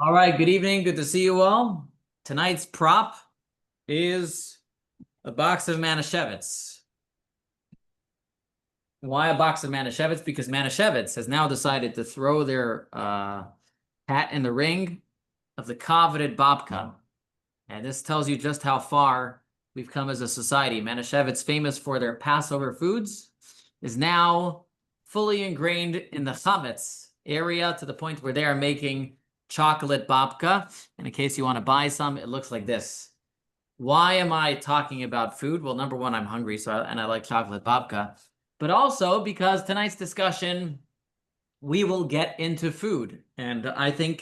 All right, good evening. Good to see you all. Tonight's prop is a box of Manischewitz. Why a box of Manischewitz? Because Manischewitz has now decided to throw their hat in the ring of the coveted babka. And this tells you just how far we've come as a society. Manischewitz, famous for their Passover foods, is now fully ingrained in the chametz area to the point where they are making chocolate babka. And in case you want to buy some, it looks like this. Why am I talking about food? Well, number one, I'm hungry, and I like chocolate babka. But also because tonight's discussion, we will get into food. And I think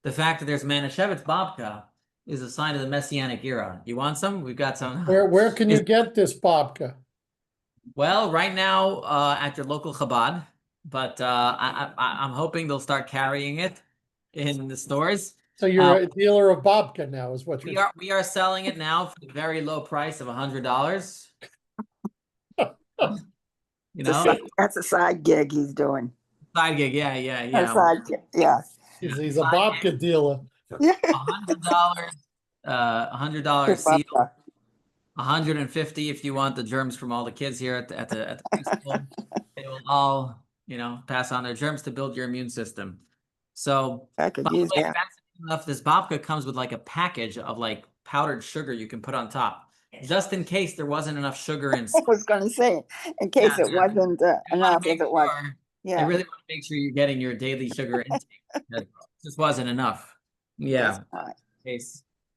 the fact that there's Manischewitz babka is a sign of the Messianic era. You want some? We've got some. Where can you get this babka? Well, right now at your local Chabad, but I'm hoping they'll start carrying it in the stores. So you're a dealer of babka now, is what you're. We are selling it now for the very low price of $100. You know, That's a side gig he's doing. side gig, yeah. A side gig, yes. He's a babka dealer. $100, $100 seal. Babka. 150 if you want the germs from all the kids here at the preschool. They will all, pass on their germs to build your immune system. So, I could by the use way, that. fascinating enough, this babka comes with like a package of like powdered sugar you can put on top, just in case there wasn't enough sugar in. I was going to say, in case Yeah, it wasn't enough, if it was. I Yeah, really want to make sure you're getting your daily sugar intake. It just wasn't enough. Yeah, that's fine.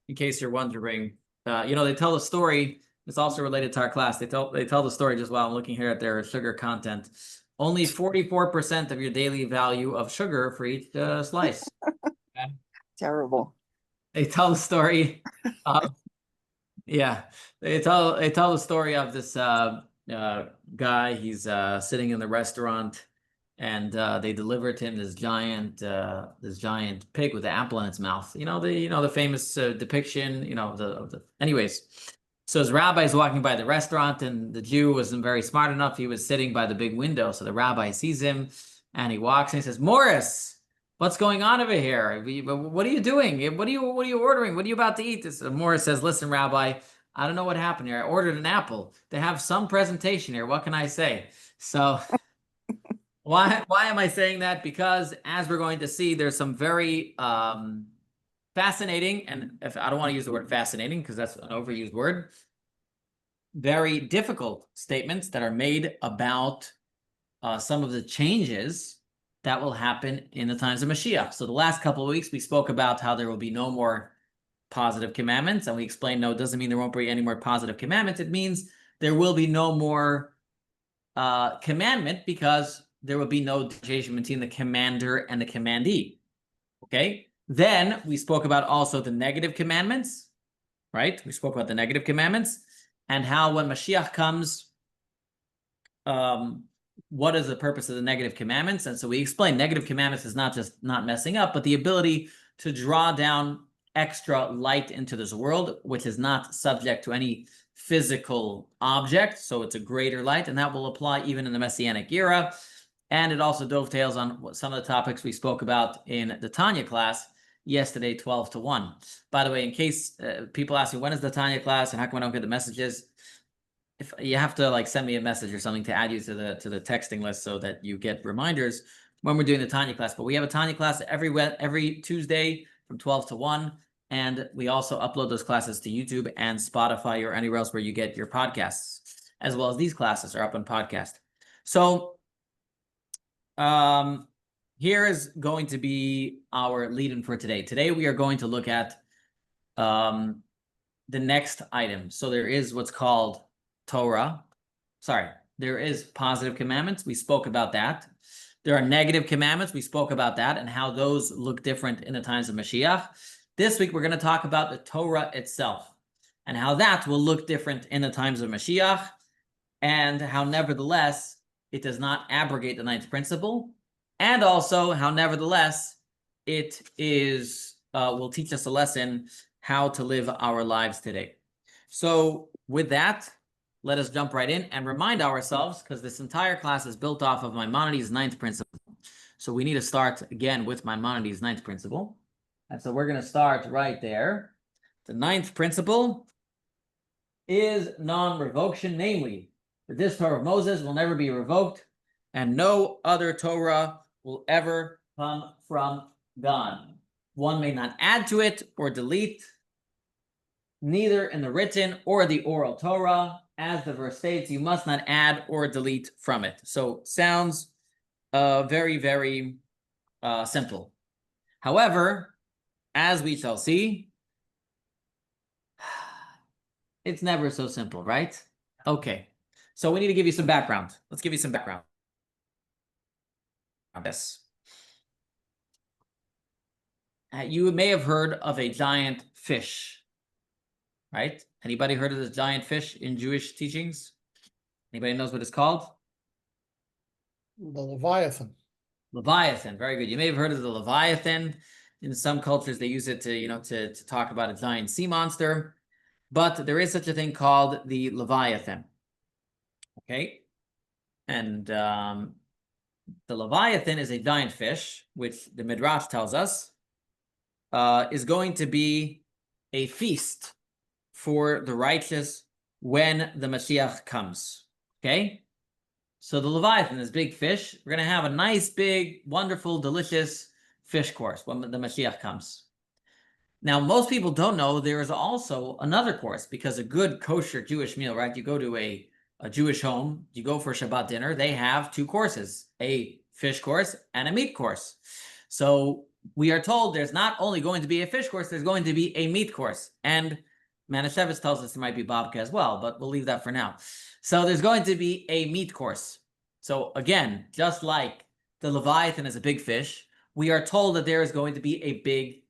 in case you're wondering. They tell the story. It's also related to our class. They tell the story just while I'm looking here at their sugar content. Only 44% of your daily value of sugar for each slice. Okay? Terrible. They tell the story. They tell the story of this guy. He's sitting in the restaurant, and they deliver to him this giant pig with the apple in its mouth. The famous depiction. Anyways. So his rabbi is walking by the restaurant, and the Jew wasn't very smart enough. He was sitting by the big window. So the rabbi sees him, and he walks and he says, "Morris, what's going on over here? What are you doing? What are you ordering? What are you about to eat?" Morris says, "Listen, Rabbi, I don't know what happened here. I ordered an apple. They have some presentation here. What can I say?" So why am I saying that? Because as we're going to see, there's some very fascinating, and if I don't want to use the word fascinating because that's an overused word, very difficult statements that are made about some of the changes that will happen in the times of Moshiach. So the last couple of weeks, we spoke about how there will be no more positive commandments, and we explained, no, it doesn't mean there won't be any more positive commandments. It means there will be no more commandment because there will be no differentiation between the commander and the commandee. Okay? Then we spoke about also the negative commandments, right? We spoke about the negative commandments and how when Mashiach comes, what is the purpose of the negative commandments? And so we explained negative commandments is not just not messing up, but the ability to draw down extra light into this world, which is not subject to any physical object. So it's a greater light, and that will apply even in the Messianic era. And it also dovetails on some of the topics we spoke about in the Tanya class yesterday, 12 to 1. By the way, in case people ask me, when is the Tanya class and how come I don't get the messages? If you have to send me a message or something to add you to the texting list so that you get reminders when we're doing the Tanya class. But we have a Tanya class every Tuesday from 12 to 1. And we also upload those classes to YouTube and Spotify or anywhere else where you get your podcasts, as well as these classes are up on podcast. So here is going to be our lead-in for today. Today we are going to look at the next item. So there is what's called Torah. There is positive commandments. We spoke about that. There are negative commandments. We spoke about that and how those look different in the times of Mashiach. This week we're going to talk about the Torah itself and how that will look different in the times of Mashiach, and how nevertheless it does not abrogate the ninth principle, and also how nevertheless it is will teach us a lesson how to live our lives today. So with that, let us jump right in and remind ourselves, because this entire class is built off of Maimonides' ninth principle. So we need to start again with Maimonides' ninth principle. And so we're going to start right there. The ninth principle is non-revocation, namely, that this Torah of Moses will never be revoked, and no other Torah will ever come from God. One may not add to it or delete, neither in the written or the oral Torah. As the verse states, you must not add or delete from it. So sounds very, very simple. However, as we shall see, it's never so simple, right? Okay, so we need to give you some background. Let's give you some background on this. You may have heard of a giant fish, right? Anybody heard of this giant fish in Jewish teachings? Anybody knows what it's called? The Leviathan. Leviathan, very good. You may have heard of the Leviathan. In some cultures, they use it to, to talk about a giant sea monster. But there is such a thing called the Leviathan. Okay? And the Leviathan is a giant fish, which the Midrash tells us is going to be a feast for the righteous when the Moshiach comes. Okay? So the Leviathan, this big fish, we're going to have a nice, big, wonderful, delicious fish course when the Moshiach comes. Now, most people don't know there is also another course, because a good kosher Jewish meal, right? You go to a Jewish home, you go for Shabbat dinner, they have two courses, a fish course and a meat course. So we are told there's not only going to be a fish course, there's going to be a meat course. And Manischewitz tells us there might be babka as well, but we'll leave that for now. So there's going to be a meat course. So again, just like the Leviathan is a big fish, we are told that there is going to be a big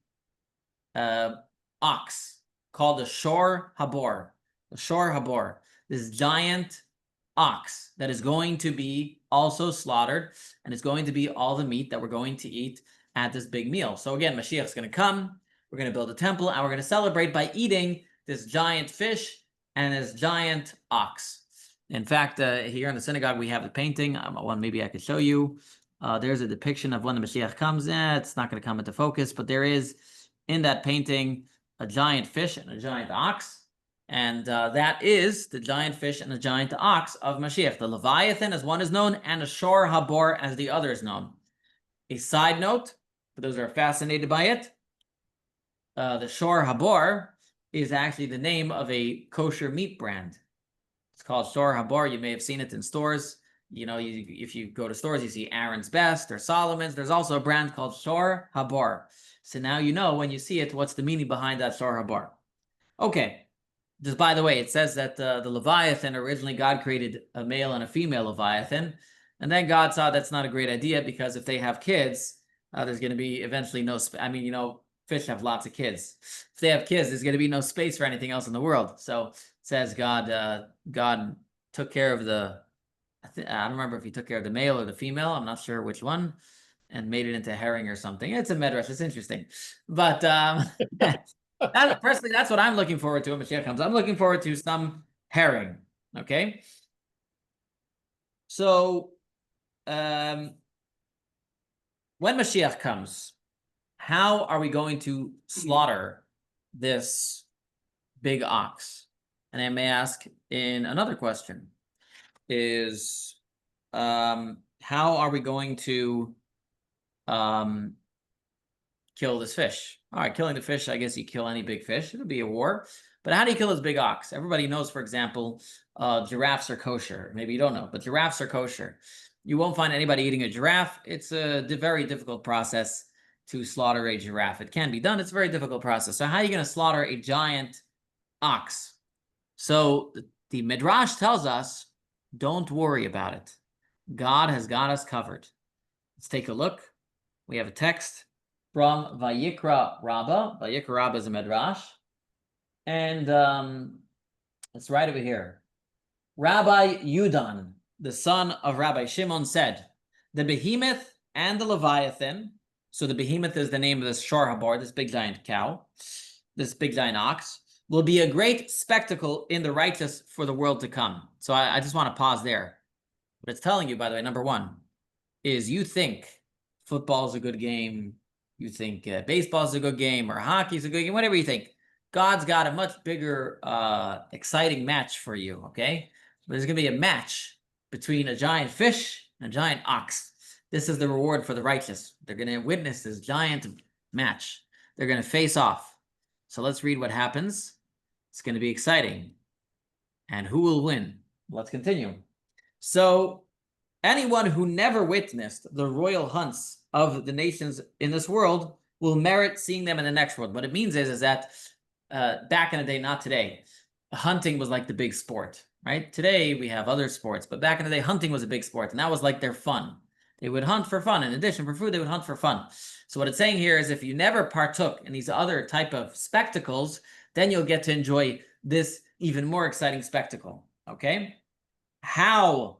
ox called the Shor Habor. The Shor Habor, this giant ox that is going to be also slaughtered, and it's going to be all the meat that we're going to eat at this big meal. So again, Mashiach is going to come, we're going to build a temple, and we're going to celebrate by eating this giant fish and this giant ox. In fact, here in the synagogue, we have the painting. One maybe I could show you. There's a depiction of when the Mashiach comes. It's not going to come into focus, but there is in that painting a giant fish and a giant ox. And that is the giant fish and the giant ox of Mashiach. The Leviathan as one is known, and the Shor Habor as the other is known. A side note, for those who are fascinated by it, the Shor Habor is actually the name of a kosher meat brand. It's called Shor Habor. You may have seen it in stores. If you go to stores, you see Aaron's Best or Solomon's. There's also a brand called Shor Habor. So now you know when you see it, what's the meaning behind that Shor Habor. Okay. Just by the way, it says that the Leviathan, originally God created a male and a female Leviathan. And then God saw that's not a great idea, because if they have kids, there's going to be eventually no fish have lots of kids. If they have kids, there's going to be no space for anything else in the world. So it says God took care of I don't remember if he took care of the male or the female. I'm not sure which one, and made it into herring or something. It's a medrash. It's interesting. But personally, that's what I'm looking forward to when Mashiach comes. I'm looking forward to some herring. Okay? So when Mashiach comes, how are we going to slaughter this big ox? And I may ask in another question is, how are we going to kill this fish? All right, killing the fish, I guess you kill any big fish. It'll be a war. But how do you kill this big ox? Everybody knows, for example, giraffes are kosher. Maybe you don't know, but giraffes are kosher. You won't find anybody eating a giraffe. It's a very difficult process to slaughter a giraffe. It can be done. It's a very difficult process. So how are you going to slaughter a giant ox? So the Midrash tells us, don't worry about it. God has got us covered. Let's take a look. We have a text from Vayikra Rabbah. Vayikra Rabbah is a Midrash. And it's right over here. Rabbi Yudan, the son of Rabbi Shimon, said, the behemoth and the Leviathan, so the behemoth is the name of this Shor Habor, this big giant cow, this big giant ox, will be a great spectacle in the righteous for the world to come. So I just want to pause there. What it's telling you, by the way, number one, is you think football is a good game, you think baseball is a good game, or hockey is a good game, whatever you think. God's got a much bigger, exciting match for you, okay? There's going to be a match between a giant fish and a giant ox. This is the reward for the righteous. They're going to witness this giant match. They're going to face off. So let's read what happens. It's going to be exciting. And who will win? Let's continue. So anyone who never witnessed the royal hunts of the nations in this world will merit seeing them in the next world. What it means is that back in the day, not today, hunting was like the big sport, right? Today we have other sports, but back in the day, hunting was a big sport, and that was like their fun. They would hunt for fun. In addition, for food, they would hunt for fun. So what it's saying here is if you never partook in these other type of spectacles, then you'll get to enjoy this even more exciting spectacle, okay? How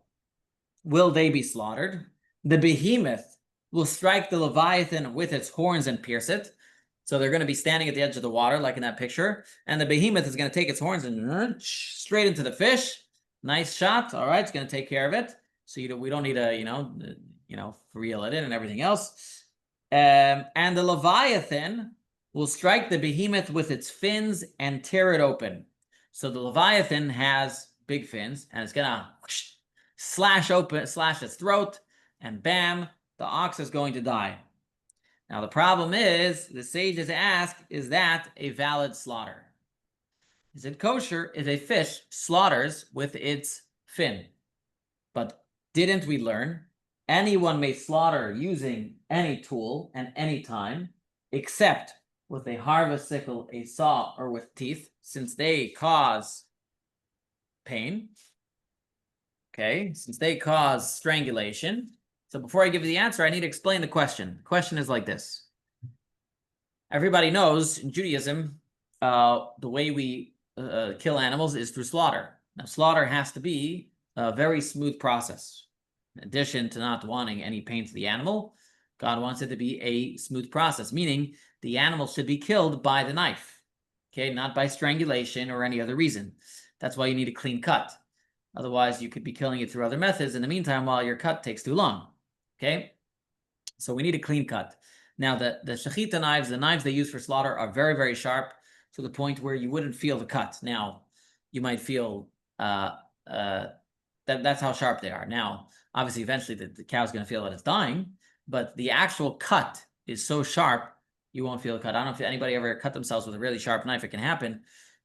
will they be slaughtered? The behemoth will strike the Leviathan with its horns and pierce it. So they're going to be standing at the edge of the water, like in that picture. And the behemoth is going to take its horns and straight into the fish. Nice shot. All right, it's going to take care of it. So we don't need to, reel it in and everything else. And the Leviathan will strike the behemoth with its fins and tear it open. So the Leviathan has big fins, and it's going to slash its throat, and bam, the ox is going to die. Now, the problem is, the sages ask, is that a valid slaughter? Is it kosher if a fish slaughters with its fin? But didn't we learn anyone may slaughter using any tool and any time, except with a harvest sickle, a saw, or with teeth, since they cause pain? Okay, since they cause strangulation. So before I give you the answer, I need to explain the question. The question is like this. Everybody knows in Judaism, the way we kill animals is through slaughter. Now, slaughter has to be a very smooth process. In addition to not wanting any pain to the animal, God wants it to be a smooth process, meaning the animal should be killed by the knife, okay, not by strangulation or any other reason. That's why you need a clean cut. Otherwise, you could be killing it through other methods in the meantime while your cut takes too long. Okay, so we need a clean cut. Now, the shechita knives, the knives they use for slaughter, are very, very sharp to the point where you wouldn't feel the cut. Now, you might feel that's how sharp they are. Now, obviously, eventually the cow's going to feel that it's dying, but the actual cut is so sharp you won't feel the cut. I don't know if anybody ever cut themselves with a really sharp knife. It can happen.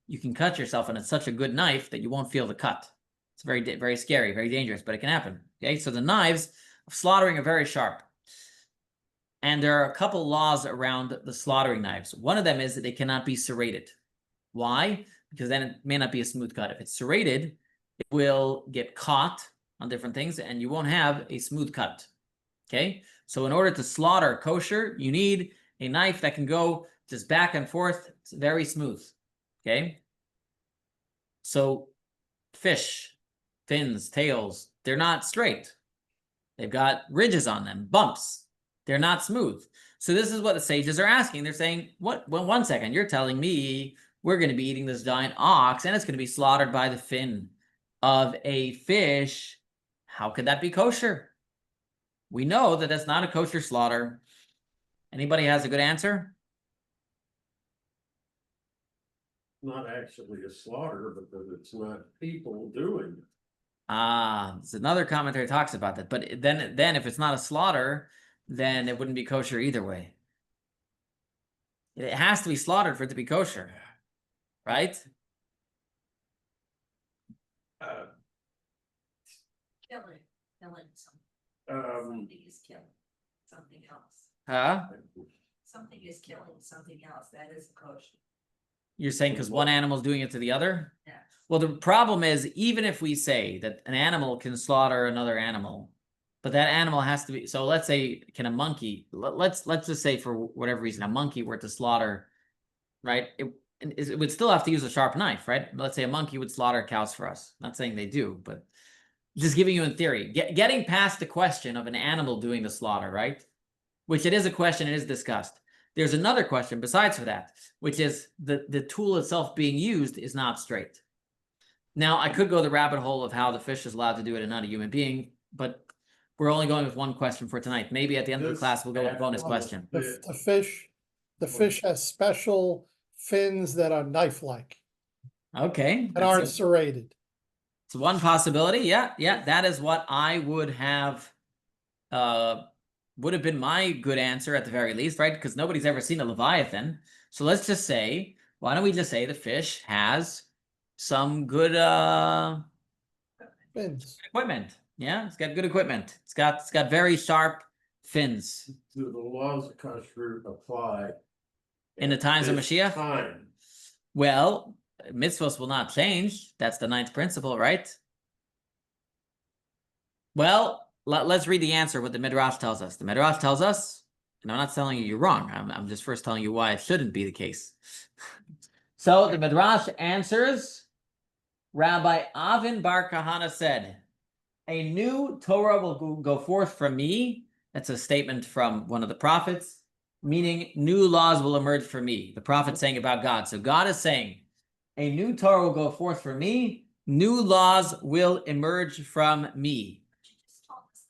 You can cut yourself, and it's such a good knife that you won't feel the cut. It's very, very scary, very dangerous, but it can happen. Okay, so the knives of slaughtering are very sharp. And there are a couple laws around the slaughtering knives. One of them is that they cannot be serrated. Why? Because then it may not be a smooth cut. If it's serrated, it will get caught on different things, and you won't have a smooth cut. Okay, so in order to slaughter kosher, you need a knife that can go just back and forth. It's very smooth. Okay, so fish, fins, tails, they're not straight. They've got ridges on them, bumps. They're not smooth. So this is what the sages are asking. They're saying, what? Well, 1 second, you're telling me we're going to be eating this giant ox and it's going to be slaughtered by the fin of a fish. How could that be kosher? We know that that's not a kosher slaughter. Anybody has a good answer? Not actually a slaughter, because it's not people doing it. It's another commentary talks about that. But then if it's not a slaughter, then it wouldn't be kosher either way. It has to be slaughtered for it to be kosher, right? Killing something is killing something else. Huh? Something is killing something else. That is kosher. You're saying because one animal is doing it to the other? Yeah. Well, the problem is, even if we say that an animal can slaughter another animal, but that animal has to be, so let's say, can a monkey, let's just say for whatever reason, a monkey were to slaughter, right? It would still have to use a sharp knife, right? Let's say a monkey would slaughter cows for us. Not saying they do, but just giving you in theory. Getting past the question of an animal doing the slaughter, right? Which it is a question, it is discussed. There's another question besides for that, which is the tool itself being used is not straight. Now, I could go the rabbit hole of how the fish is allowed to do it and not a human being, but we're only going with one question for tonight. Maybe at the end of the This class, we'll go with a bonus actually- question. The fish has special fins that are knife-like Okay. and aren't serrated. It's one possibility. Yeah, that is what I would have been my good answer at the very least, right? Because nobody's ever seen a Leviathan. So let's just say, why don't we just say the fish has some good Fins. equipment. Yeah, it's got good equipment. It's got very sharp fins. Do the laws of kashrut apply? In the times of at this Mashiach? time? Well, mitzvos will not change. That's the ninth principle, right? Well, let's read the answer, what the Midrash tells us. The Midrash tells us, and I'm not telling you you're wrong. I'm just first telling you why it shouldn't be the case. So the Midrash answers, Rabbi Avin Bar Kahana said, a new Torah will go forth from me. That's a statement from one of the prophets, meaning new laws will emerge from me. The prophet saying about God. So God is saying, a new Torah will go forth from me. New laws will emerge from me. She just told us.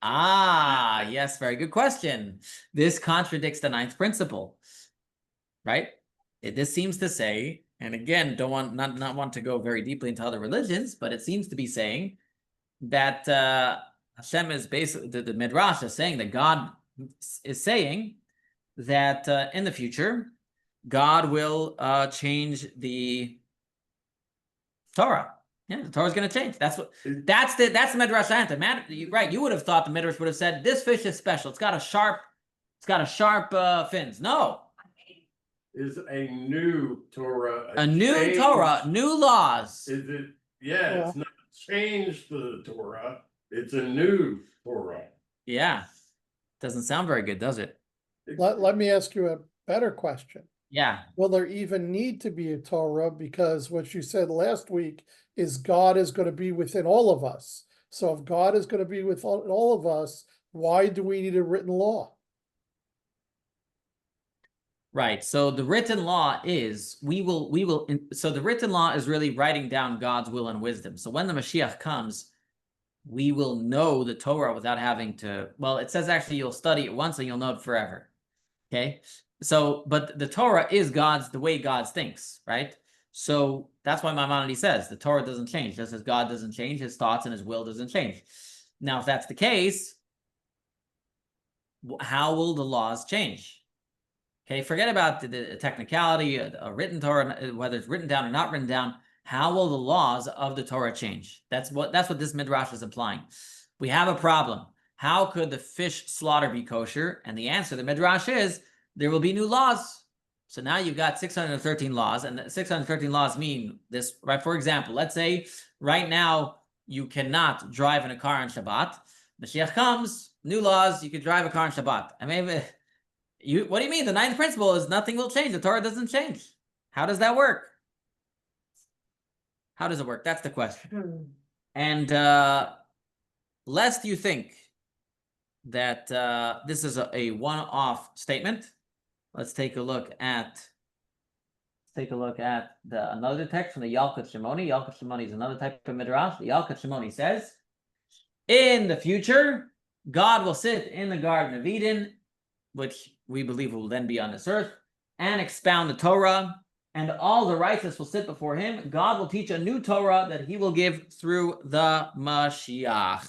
Ah, yes, very good question. This contradicts the ninth principle, right? This seems to say, and again, not want to go very deeply into other religions, but it seems to be saying that Hashem is basically, the Midrash is saying that God is saying that in the future, God will change the Torah. Yeah, the Torah is going to change. That's the Midrash answer. Man, right? You would have thought the Midrash would have said this fish is special. It's got a sharp fins. No, Is a new Torah a new change? Torah, new laws. Is it? Yeah, it's not changed the Torah. It's a new Torah. Yeah, doesn't sound very good, does it? Let me ask you a better question. Yeah. Will there even need to be a Torah? Because what you said last week is God is going to be within all of us. So if God is going to be with all of us, why do we need a written law? Right. So the written law is so the written law is really writing down God's will and wisdom. So when the Mashiach comes, we will know the Torah without having to, well, it says actually you'll study it once and you'll know it forever. Okay. So, but the Torah is the way God thinks, right? So that's why Maimonides says the Torah doesn't change. Just as God doesn't change, his thoughts and his will doesn't change. Now, if that's the case, how will the laws change? Okay, forget about the technicality, a written Torah, whether it's written down or not written down. How will the laws of the Torah change? That's what this Midrash is implying. We have a problem. How could the fish slaughter be kosher? And the answer, the Midrash is, there will be new laws. So now you've got 613 laws, and the 613 laws mean this, right? For example, let's say right now you cannot drive in a car on Shabbat. Mashiach comes, new laws, you can drive a car on Shabbat. I mean, what do you mean? The ninth principle is nothing will change. The Torah doesn't change. How does that work? How does it work? That's the question. And lest you think that this is a one-off statement, let's take a look at another text from the Yalkut Shimoni. Yalkut Shimoni is another type of midrash. The Yalkut Shimoni says, in the future, God will sit in the Garden of Eden, which we believe will then be on this earth, and expound the Torah, and all the righteous will sit before him. God will teach a new Torah that he will give through the Moshiach.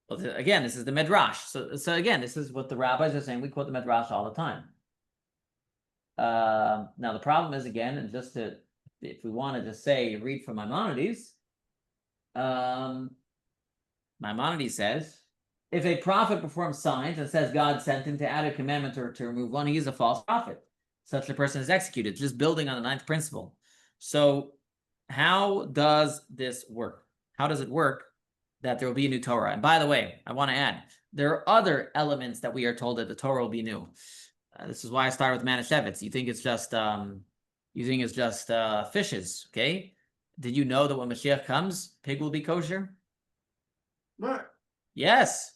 Well, again, this is the Midrash. So again, this is what the rabbis are saying. We quote the Midrash all the time. Now, the problem is, again, and if we want to just say, read from Maimonides, Maimonides says, if a prophet performs signs and says God sent him to add a commandment or to remove one, he is a false prophet. Such a person is executed, just building on the ninth principle. So how does this work? How does it work that there will be a new Torah? And by the way, I want to add, there are other elements that we are told that the Torah will be new. This is why I start with Manischewitz. You think it's just fishes, okay? Did you know that when Mashiach comes, pig will be kosher? What? Yes.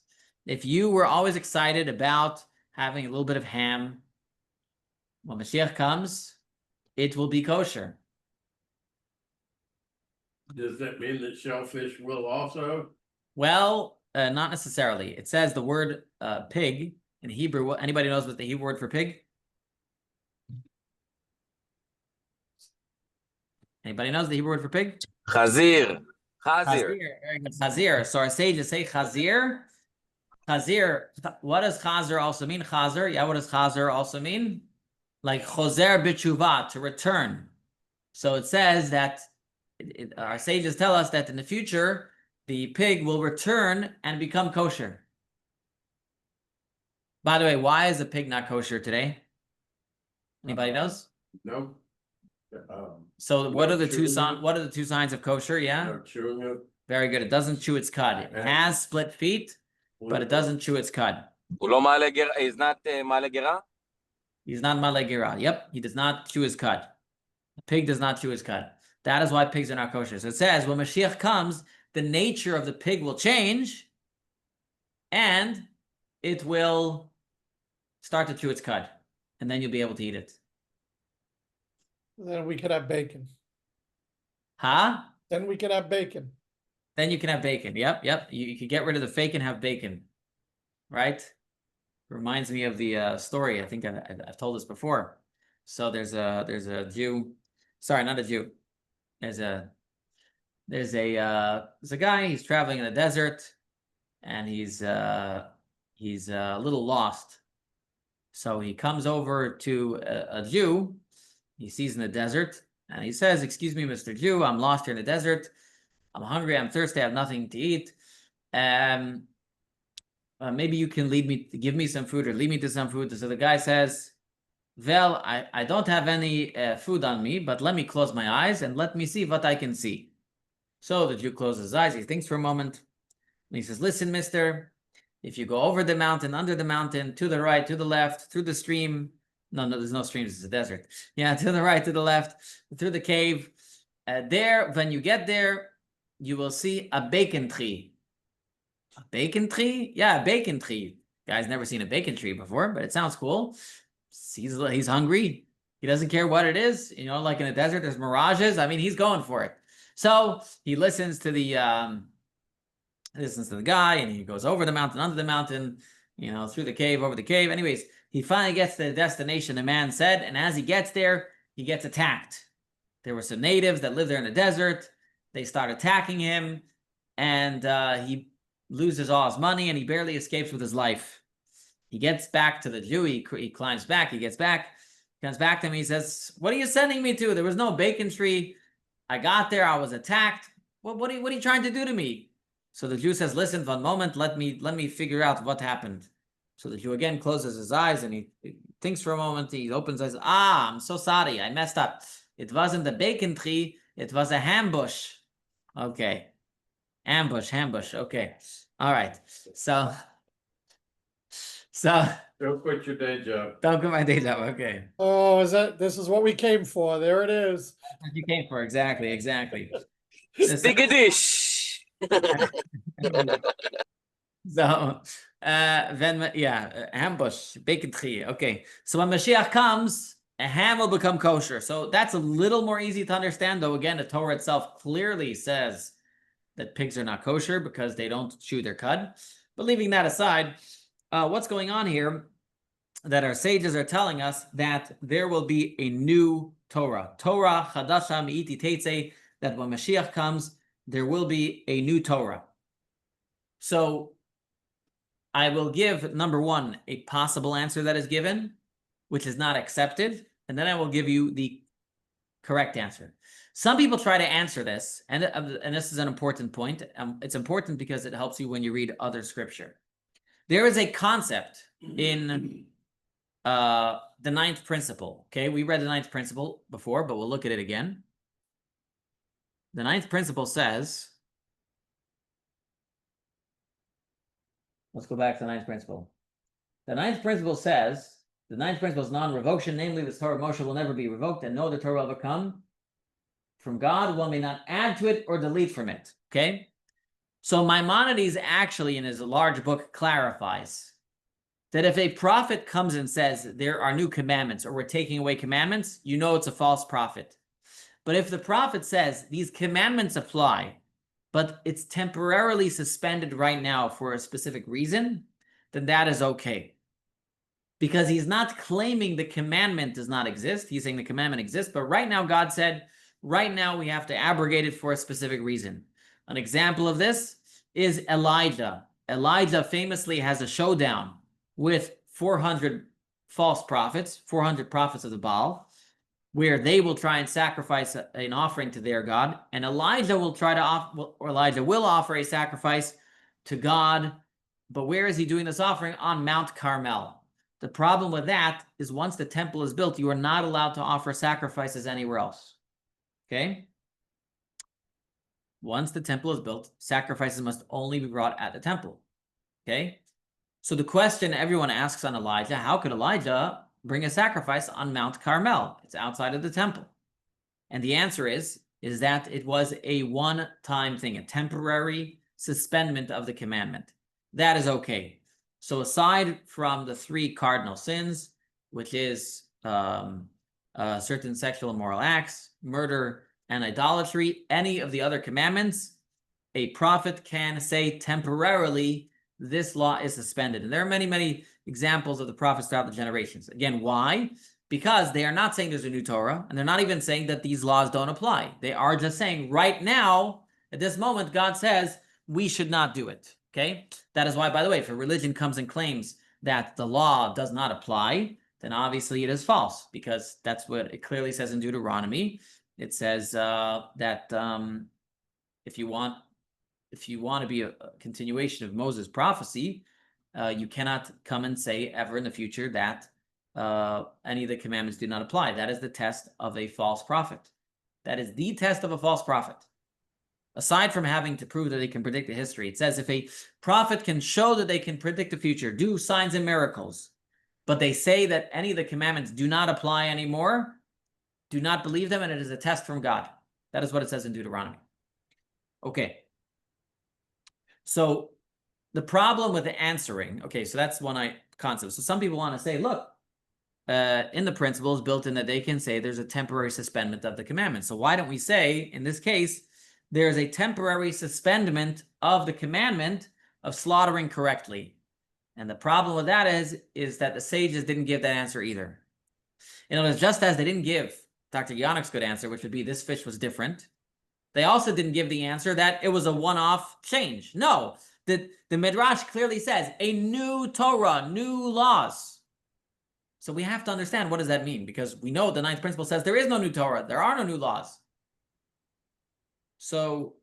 If you were always excited about having a little bit of ham, when Mashiach comes, it will be kosher. Does that mean that shellfish will also? Well, not necessarily. It says the word pig in Hebrew. Anybody knows what the Hebrew word for pig? Anybody knows the Hebrew word for pig? Chazir. Chazir. Very good. Chazir. So our sages say chazir. Chazir. What does chazir also mean? Chazir. Yeah, what does chazir also mean? Like choser b'tshuva, to return. So it says that our sages tell us that in the future, the pig will return and become kosher. By the way, why is a pig not kosher today? Anybody knows? No. So what No are the two chewing it. what are the two signs of kosher? Yeah, No chewing it. very good. It doesn't chew its cud. It has split feet, but it doesn't chew its cud. הוא לא מעלה גרה, he's not מעלה גרה? He's not malagira. Yep, he does not chew his cud. A pig does not chew his cud. That is why pigs are not kosher. So it says when Mashiach comes, the nature of the pig will change, and it will start to chew its cud, and then you'll be able to eat it. Then we can have bacon. Huh? Then we can have bacon. Then you can have bacon. Yep. You can get rid of the fake and have bacon. Right? Reminds me of the story. I think I've told this before. So there's a Jew. Sorry, not a Jew. There's a guy. He's traveling in the desert, and he's a little lost. So he comes over to a Jew. He sees in the desert, and he says, "Excuse me, Mr. Jew, I'm lost here in the desert. I'm hungry, I'm thirsty, I have nothing to eat. Maybe you can give me some food or lead me to some food." So the guy says, "Well, I don't have any food on me, but let me close my eyes and let me see what I can see." So the Jew closes his eyes, he thinks for a moment, and he says, "Listen, mister, if you go over the mountain, under the mountain, to the right, to the left, through the stream," no, there's no streams, it's a desert. Yeah, to the right, to the left, through the cave. There, when you get there, you will see a bacon tree. A bacon tree? Yeah, a bacon tree. Guy's never seen a bacon tree before, but it sounds cool. He's hungry. He doesn't care what it is. You know, like in the desert, there's mirages. I mean, he's going for it. So he listens to the guy, and he goes over the mountain, under the mountain, you know, through the cave, over the cave. Anyways, he finally gets to the destination the man said, and as he gets there, he gets attacked. There were some natives that lived there in the desert. They start attacking him, and he loses all his money, and he barely escapes with his life. He gets back to the Jew. He climbs back. He gets back. He comes back to him. He says, "What are you sending me to? There was no bacon tree. I got there. I was attacked. What are you trying to do to me?" So the Jew says, "Listen, one moment. Let me figure out what happened." So the Jew again closes his eyes, and he thinks for a moment. He opens his eyes. "I'm so sorry. I messed up. It wasn't the bacon tree. It was a ambush." Okay. Ambush. Okay. All right. So Don't quit your day job. don't quit my day job. Okay. Oh, this is what we came for. There it is. That's what you came for. Exactly. Stigadish. So ambush, bacon tree. Okay. So when Mashiach comes, a ham will become kosher. So that's a little more easy to understand, though. Again, the Torah itself clearly says that pigs are not kosher because they don't chew their cud. But leaving that aside, what's going on here? That our sages are telling us that there will be a new Torah. Torah chadasha mi'iti teitze, that when Mashiach comes, there will be a new Torah. So I will give, number one, a possible answer that is given, which is not accepted, and then I will give you the correct answer. Some people try to answer this, and this is an important point. It's important because it helps you when you read other scripture. There is a concept in the ninth principle. Okay, we read the ninth principle before, but we'll look at it again. The ninth principle says, let's go back to the ninth principle. The ninth principle says, the ninth principle is non-revocation, namely the Torah of Mosh will never be revoked, and no, the Torah will ever come from God. One may not add to it or delete from it. Okay? So Maimonides actually, in his large book, clarifies that if a prophet comes and says there are new commandments or we're taking away commandments, you know it's a false prophet. But if the prophet says these commandments apply, but it's temporarily suspended right now for a specific reason, then that is okay. Because he's not claiming the commandment does not exist. He's saying the commandment exists, but right now God said, right now we have to abrogate it for a specific reason. An example of this is Elijah. Elijah famously has a showdown with 400 false prophets, 400 prophets of the Baal, where they will try and sacrifice an offering to their God, and Elijah will offer a sacrifice to God. But where is he doing this offering? On Mount Carmel. The problem with that is once the temple is built, you are not allowed to offer sacrifices anywhere else. Okay? Once the temple is built, sacrifices must only be brought at the temple. Okay? So the question everyone asks on Elijah, how could Elijah bring a sacrifice on Mount Carmel? It's outside of the temple. And the answer is that it was a one-time thing, a temporary suspendment of the commandment. That is okay. So aside from the 3 cardinal sins, which is certain sexual immoral acts, murder, and idolatry, any of the other commandments, a prophet can say temporarily, this law is suspended. And there are many, many examples of the prophets throughout the generations. Again, why? Because they are not saying there's a new Torah, and they're not even saying that these laws don't apply. They are just saying right now, at this moment, God says we should not do it. Okay? That is why, by the way, if a religion comes and claims that the law does not apply, then obviously it is false, because that's what it clearly says in Deuteronomy. It says that if you want to be a continuation of Moses' prophecy, you cannot come and say ever in the future that any of the commandments do not apply. That is the test of a false prophet. That is the test of a false prophet. Aside from having to prove that they can predict the history, it says if a prophet can show that they can predict the future, do signs and miracles, but they say that any of the commandments do not apply anymore, do not believe them, and it is a test from God. That is what it says in Deuteronomy. Okay. So the problem with the answering, okay, so that's one concept. So some people want to say, look, in the principle is built in that they can say there's a temporary suspendment of the commandment. So why don't we say, in this case, there's a temporary suspendment of the commandment of slaughtering correctly? And the problem with that is that the sages didn't give that answer either. In other words, just as they didn't give Dr. Yannick's good answer, which would be this fish was different, they also didn't give the answer that it was a one-off change. No, the Midrash clearly says a new Torah, new laws. So we have to understand, what does that mean? Because we know the 9th principle says there is no new Torah. There are no new laws. So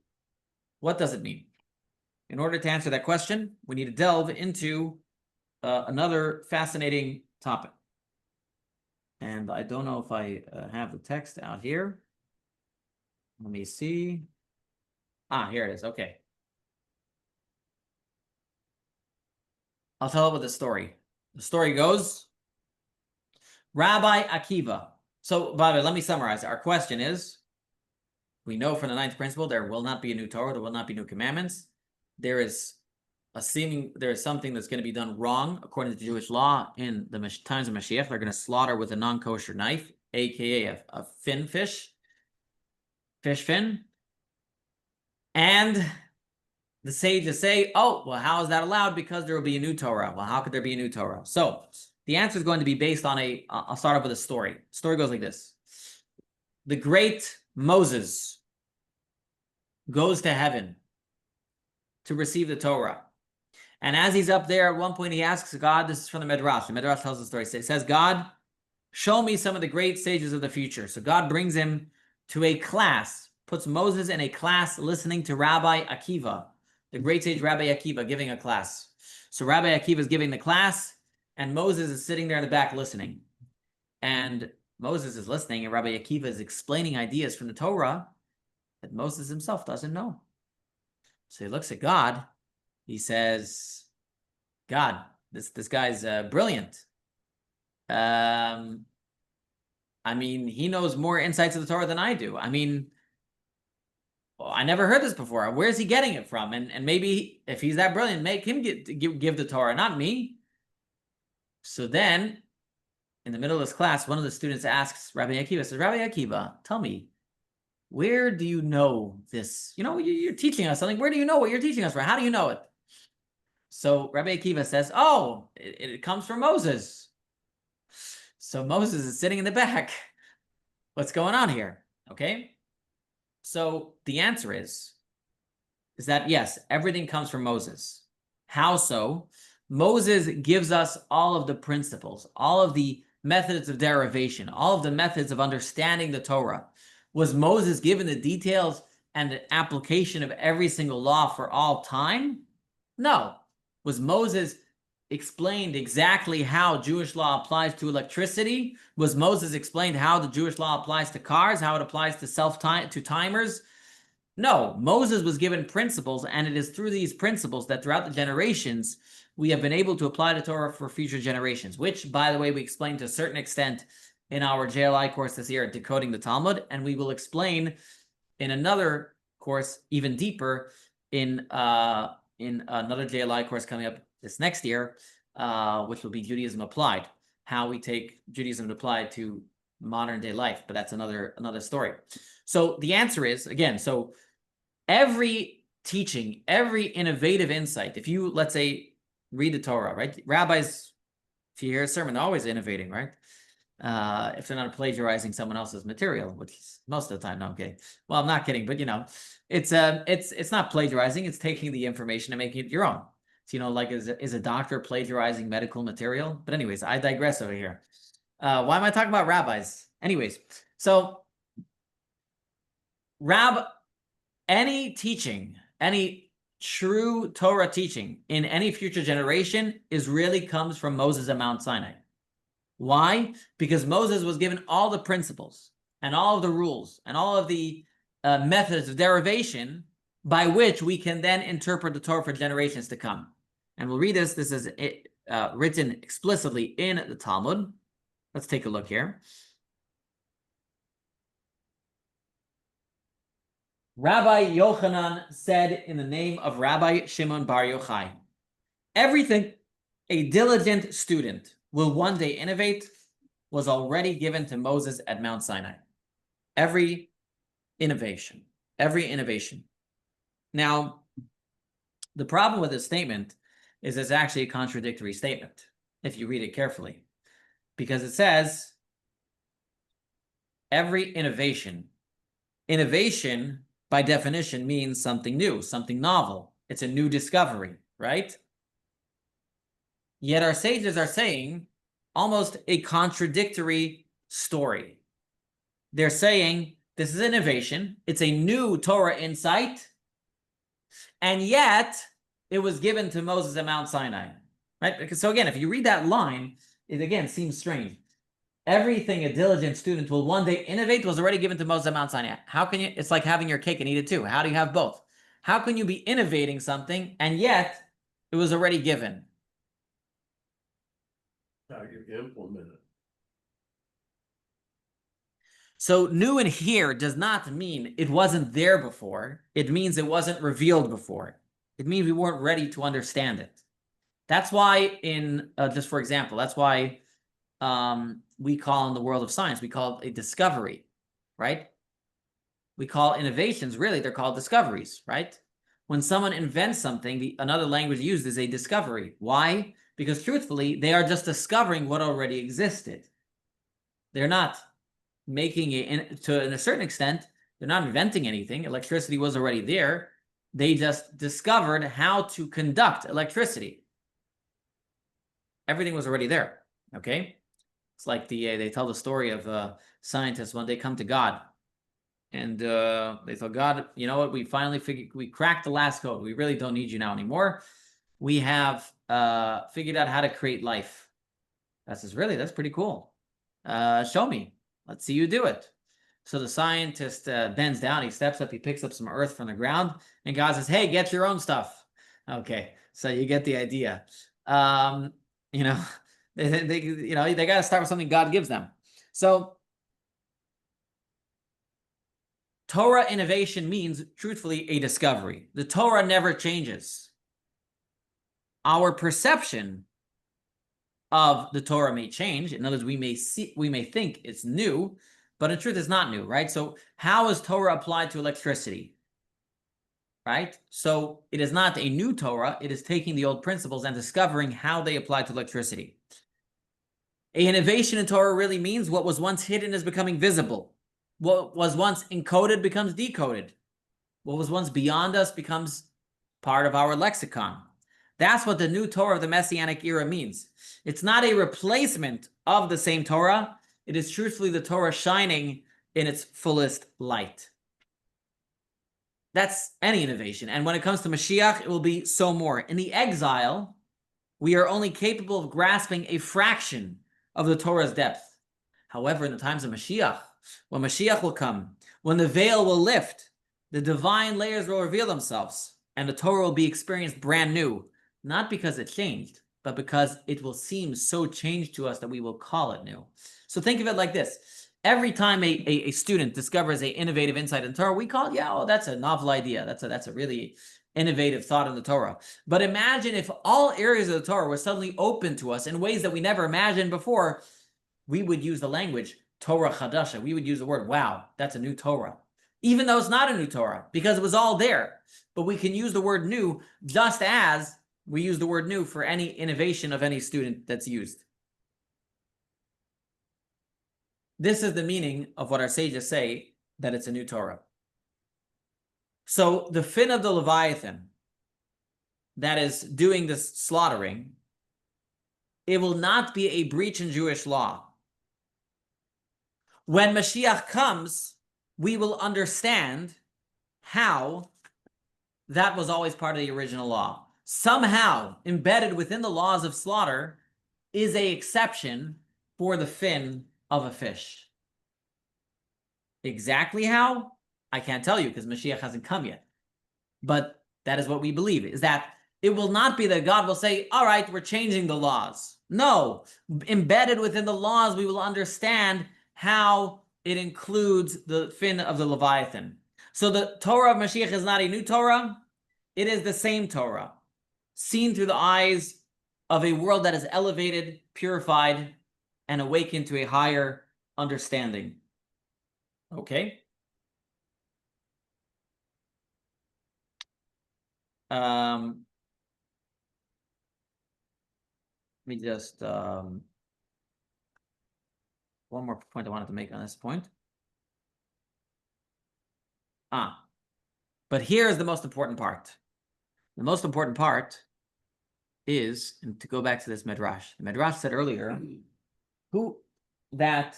what does it mean? In order to answer that question, we need to delve into another fascinating topic. And I don't know if I have the text out here. Let me see. Here it is. Okay. I'll tell it with a story. The story goes, Rabbi Akiva. So, by the way, let me summarize. Our question is, we know from the 9th principle, there will not be a new Torah, there will not be new commandments. There is something that's going to be done wrong according to Jewish law in the times of Moshiach. They're going to slaughter with a non-kosher knife, aka a fish fin. And the sages say, oh, well, how is that allowed? Because there will be a new Torah. Well, how could there be a new Torah? So the answer is going to be based on I'll start off with a story. The story goes like this. The great Moses goes to heaven to receive the Torah. And as he's up there, at one point he asks God, this is from the Midrash. The Midrash tells the story. It says, God, show me some of the great sages of the future. So God brings him to a class, puts Moses in a class listening to Rabbi Akiva, the great sage Rabbi Akiva giving a class. So Rabbi Akiva is giving the class, and Moses is sitting there in the back listening. And Moses is listening, and Rabbi Akiva is explaining ideas from the Torah that Moses himself doesn't know. So he looks at God. He says, God, this guy's brilliant. I mean, he knows more insights of the Torah than I do. I mean, I never heard this before. Where's he getting it from? And maybe if he's that brilliant, make him give the Torah, not me. So then, in the middle of this class, one of the students asks Rabbi Akiva, says, Rabbi Akiva, tell me, where do you know this? You know, you're teaching us something. Where do you know what you're teaching us from? How do you know it? So Rabbi Akiva says, oh, it comes from Moses. So Moses is sitting in the back. What's going on here? Okay. So the answer is that yes, everything comes from Moses. How so? Moses gives us all of the principles, all of the methods of derivation, all of the methods of understanding the Torah. Was Moses given the details and the application of every single law for all time? No. Was Moses explained exactly how Jewish law applies to electricity? Was Moses explained how the Jewish law applies to cars, how it applies to timers? No, Moses was given principles, and it is through these principles that throughout the generations, we have been able to apply the Torah for future generations, which, by the way, we explained to a certain extent in our JLI course this year, Decoding the Talmud, and we will explain in another course even deeper in another JLI course coming up this next year, which will be Judaism Applied, how we take Judaism applied to modern day life, but that's another story. So the answer is, again, so every teaching, every innovative insight, if you, let's say, read the Torah, right? Rabbis, if you hear a sermon, they're always innovating, right? If they're not plagiarizing someone else's material, which is most of the time. No, I'm kidding. Well, I'm not kidding, but you know, it's not plagiarizing. It's taking the information and making it your own. So, you know, like is a doctor plagiarizing medical material? But anyways, I digress over here. Why am I talking about rabbis? Anyways, so any teaching, any true Torah teaching in any future generation really comes from Moses at Mount Sinai. Why? Because Moses was given all the principles and all of the rules and all of the methods of derivation by which we can then interpret the Torah for generations to come. And we'll read this. This is written explicitly in the Talmud. Let's take a look here. Rabbi Yochanan said in the name of Rabbi Shimon Bar Yochai, everything a diligent student will one day innovate was already given to Moses at Mount Sinai. Every innovation. Now, the problem with this statement is it's actually a contradictory statement if you read it carefully, because it says every innovation by definition means something new, something novel. It's a new discovery, right? Yet our sages are saying almost a contradictory story. They're saying this is innovation. It's a new Torah insight. And yet it was given to Moses at Mount Sinai, right? Because, so again, if you read that line, it again seems strange. Everything a diligent student will one day innovate was already given to Moses at Mount Sinai. How can you, it's like having your cake and eat it too. How do you have both? How can you be innovating something and yet it was already given? How you implement it. So new in here does not mean it wasn't there before. It means it wasn't revealed before. It means we weren't ready to understand it. That's why in, just for example, that's why we call in the world of science, we call it a discovery, right? We call innovations, really, they're called discoveries, right? When someone invents something, another language used is a discovery. Why? Because truthfully, they are just discovering what already existed. They're not making it, to a certain extent, they're not inventing anything. Electricity was already there. They just discovered how to conduct electricity. Everything was already there, okay? It's like they tell the story of scientists when they come to God. And they thought, God, you know what? We finally we cracked the last code. We really don't need you now anymore. We have figured out how to create life. God says, really? That's pretty cool. Show me. Let's see you do it. So the scientist bends down. He steps up. He picks up some earth from the ground. And God says, hey, get your own stuff. Okay, so you get the idea. You know, they got to start with something God gives them. So Torah innovation means, truthfully, a discovery. The Torah never changes. Our perception of the Torah may change. In other words, we may think it's new, but in truth it's not new, right? So how is Torah applied to electricity? Right? So it is not a new Torah, it is taking the old principles and discovering how they apply to electricity. A innovation in Torah really means what was once hidden is becoming visible. What was once encoded becomes decoded. What was once beyond us becomes part of our lexicon. That's what the new Torah of the Messianic era means. It's not a replacement of the same Torah. It is truthfully the Torah shining in its fullest light. That's any innovation. And when it comes to Mashiach, it will be so more. In the exile, we are only capable of grasping a fraction of the Torah's depth. However, in the times of Mashiach, when Mashiach will come, when the veil will lift, the divine layers will reveal themselves, and the Torah will be experienced brand new, not because it changed, but because it will seem so changed to us that we will call it new. So think of it like this. Every time a student discovers an innovative insight in Torah, we call it, yeah, oh, that's a novel idea. That's a really innovative thought in the Torah. But imagine if all areas of the Torah were suddenly open to us in ways that we never imagined before. We would use the language Torah Chadasha. We would use the word, wow, that's a new Torah. Even though it's not a new Torah, because it was all there. But we can use the word new just as we use the word new for any innovation of any student that's used. This is the meaning of what our sages say, that it's a new Torah. So the fin of the Leviathan that is doing this slaughtering, it will not be a breach in Jewish law. When Mashiach comes, we will understand how that was always part of the original law. Somehow, embedded within the laws of slaughter is an exception for the fin of a fish. Exactly how? I can't tell you because Mashiach hasn't come yet. But that is what we believe, is that it will not be that God will say, all right, we're changing the laws. No, embedded within the laws, we will understand how it includes the fin of the Leviathan. So the Torah of Mashiach is not a new Torah. It is the same Torah, seen through the eyes of a world that is elevated, purified, and awakened to a higher understanding. Okay? Let me just one more point I wanted to make on this point. But here is the most important part. The most important part is, and to go back to this Midrash, the Midrash said earlier, that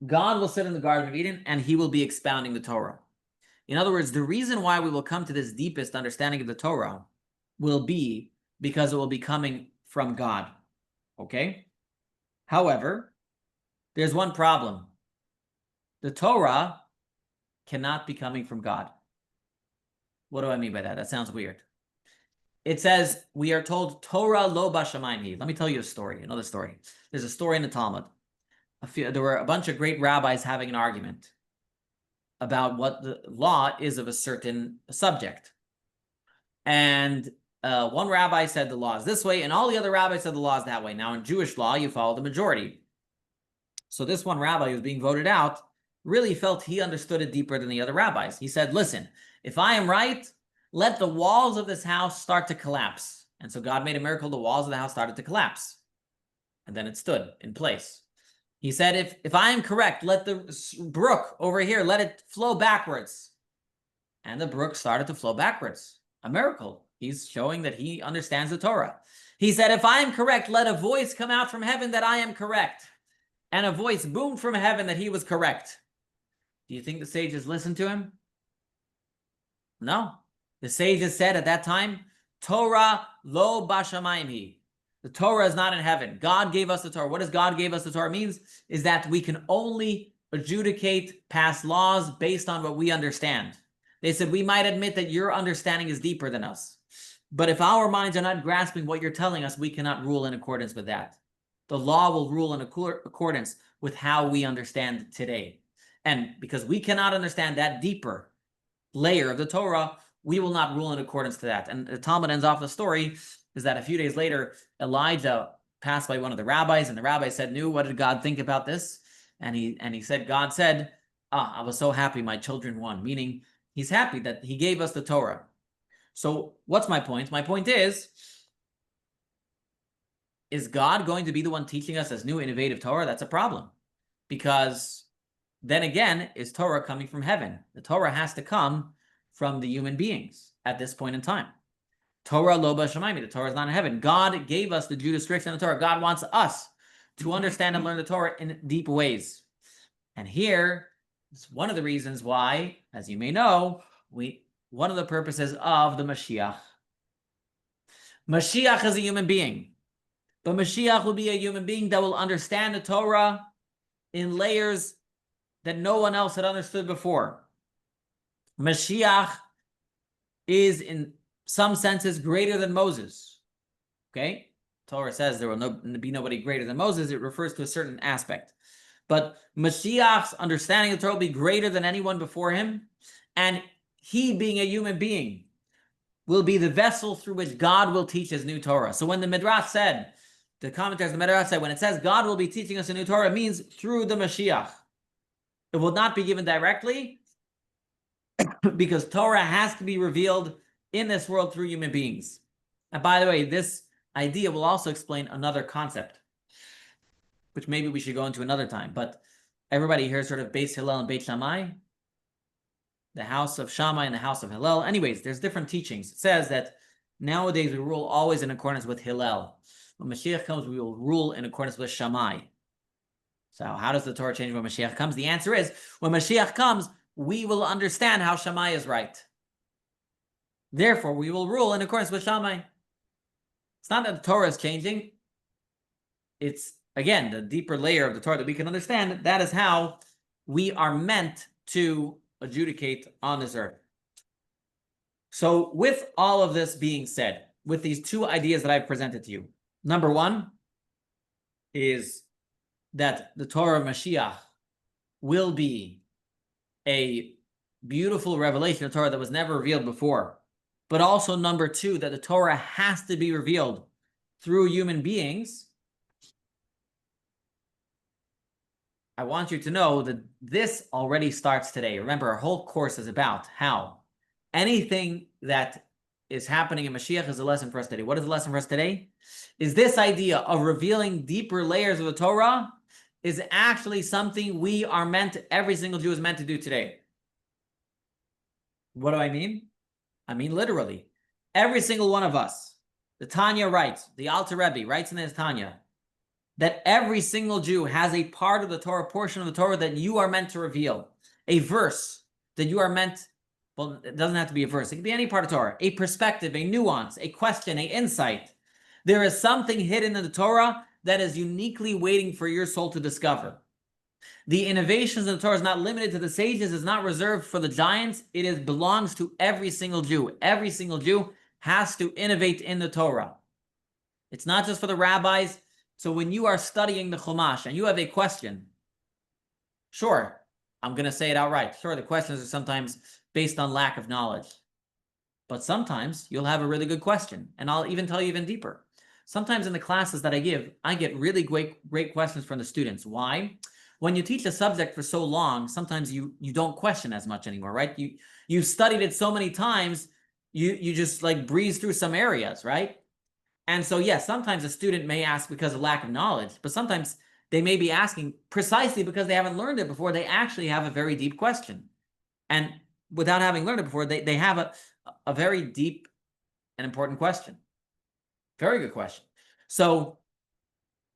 God will sit in the Garden of Eden and he will be expounding the Torah. In other words, the reason why we will come to this deepest understanding of the Torah will be because it will be coming from God. Okay? However, there's one problem. The Torah cannot be coming from God. What do I mean by that? That sounds weird. It says, we are told, Torah lo bashamayim hi. Let me tell you a story, another story. There's a story in the Talmud. There were a bunch of great rabbis having an argument about what the law is of a certain subject. And one rabbi said the law is this way, and all the other rabbis said the law is that way. Now, in Jewish law, you follow the majority. So this one rabbi who was being voted out really felt he understood it deeper than the other rabbis. He said, listen, if I am right, let the walls of this house start to collapse. And so God made a miracle. The walls of the house started to collapse. And then it stood in place. He said, if I am correct, let the brook over here, let it flow backwards. And the brook started to flow backwards. A miracle. He's showing that he understands the Torah. He said, if I am correct, let a voice come out from heaven that I am correct. And a voice boomed from heaven that he was correct. Do you think the sages listened to him? No. The sages said at that time, Torah lo bashamayim hi. The Torah is not in heaven. God gave us the Torah. What does God gave us the Torah means? Is that we can only adjudicate past laws based on what we understand. They said, we might admit that your understanding is deeper than us. But if our minds are not grasping what you're telling us, we cannot rule in accordance with that. The law will rule in accordance with how we understand today. And because we cannot understand that deeper layer of the Torah, we will not rule in accordance to that. And the Talmud ends off the story is that a few days later, Elijah passed by one of the rabbis, and the rabbi said, what did God think about this? and he said, God said, I was so happy my children won, meaning he's happy that he gave us the Torah. So what's my point? My point is God going to be the one teaching us this new innovative Torah? That's a problem. Because then again, is Torah coming from heaven? The Torah has to come from the human beings at this point in time. Torah lo b'shamayim, the Torah is not in heaven. God gave us the Judas striction of the Torah. God wants us to understand and learn the Torah in deep ways. And here is one of the reasons why, as you may know, one of the purposes of the Mashiach. Mashiach is a human being. But Mashiach will be a human being that will understand the Torah in layers that no one else had understood before. Mashiach is, in some senses, greater than Moses. Okay? Torah says there will be nobody greater than Moses. It refers to a certain aspect. But Mashiach's understanding of the Torah will be greater than anyone before him. And he, being a human being, will be the vessel through which God will teach his new Torah. So when the Midrash said, the commentators of the Midrash said, when it says God will be teaching us a new Torah, it means through the Mashiach. It will not be given directly because Torah has to be revealed in this world through human beings. And by the way, this idea will also explain another concept, which maybe we should go into another time. But everybody here sort of Beis Hillel and Beit Shammai, the house of Shammai and the house of Hillel. Anyways, there's different teachings. It says that nowadays we rule always in accordance with Hillel. When Mashiach comes, we will rule in accordance with Shammai. So how does the Torah change when Mashiach comes? The answer is, when Mashiach comes, we will understand how Shammai is right. Therefore, we will rule in accordance with Shammai. It's not that the Torah is changing. It's, again, the deeper layer of the Torah that we can understand. That is how we are meant to adjudicate on this earth. So with all of this being said, with these two ideas that I've presented to you, number one is that the Torah of Mashiach will be a beautiful revelation of Torah that was never revealed before. But also number two, that the Torah has to be revealed through human beings. I want you to know that this already starts today. Remember, our whole course is about how anything that is happening in Mashiach is a lesson for us today. What is the lesson for us today? Is this idea of revealing deeper layers of the Torah is actually something we are meant, every single Jew is meant to do today. What do I mean? I mean literally. Every single one of us. The Tanya writes, the Alter Rebbe writes in his Tanya, that every single Jew has a part of the Torah, portion of the Torah that you are meant to reveal. A verse that you are meant, well, it doesn't have to be a verse. It can be any part of Torah. A perspective, a nuance, a question, a insight. There is something hidden in the Torah that is uniquely waiting for your soul to discover. The innovations of the Torah is not limited to the sages. It's not reserved for the giants. It belongs to every single Jew. Every single Jew has to innovate in the Torah. It's not just for the rabbis. So when you are studying the Chumash and you have a question, sure, I'm going to say it outright. Sure, the questions are sometimes based on lack of knowledge. But sometimes you'll have a really good question. And I'll even tell you even deeper. Sometimes in the classes that I give, I get really great questions from the students. Why? When you teach a subject for so long, sometimes you don't question as much anymore, right? You've studied it so many times, you just like breeze through some areas, right? And so, yes, sometimes a student may ask because of lack of knowledge, but sometimes they may be asking precisely because they haven't learned it before. They actually have a very deep question. And without having learned it before, they have a very deep and important question. Very good question. So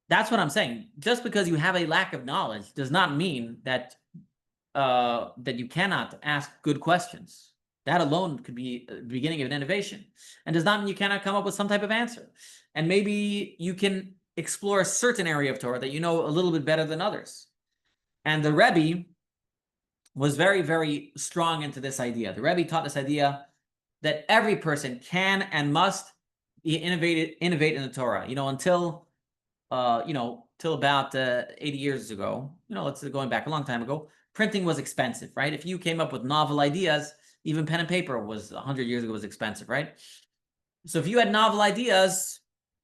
that's what I'm saying. Just because you have a lack of knowledge does not mean that that you cannot ask good questions. That alone could be the beginning of an innovation, and does not mean you cannot come up with some type of answer. And maybe you can explore a certain area of Torah that you know a little bit better than others. And the Rebbe was very, very strong into this idea. The Rebbe taught this idea that every person can and must innovate in the Torah. You know, until till about 80 years ago. You know, let's going back a long time ago. Printing was expensive, right? If you came up with novel ideas, even pen and paper was 100 years ago was expensive, right? So if you had novel ideas,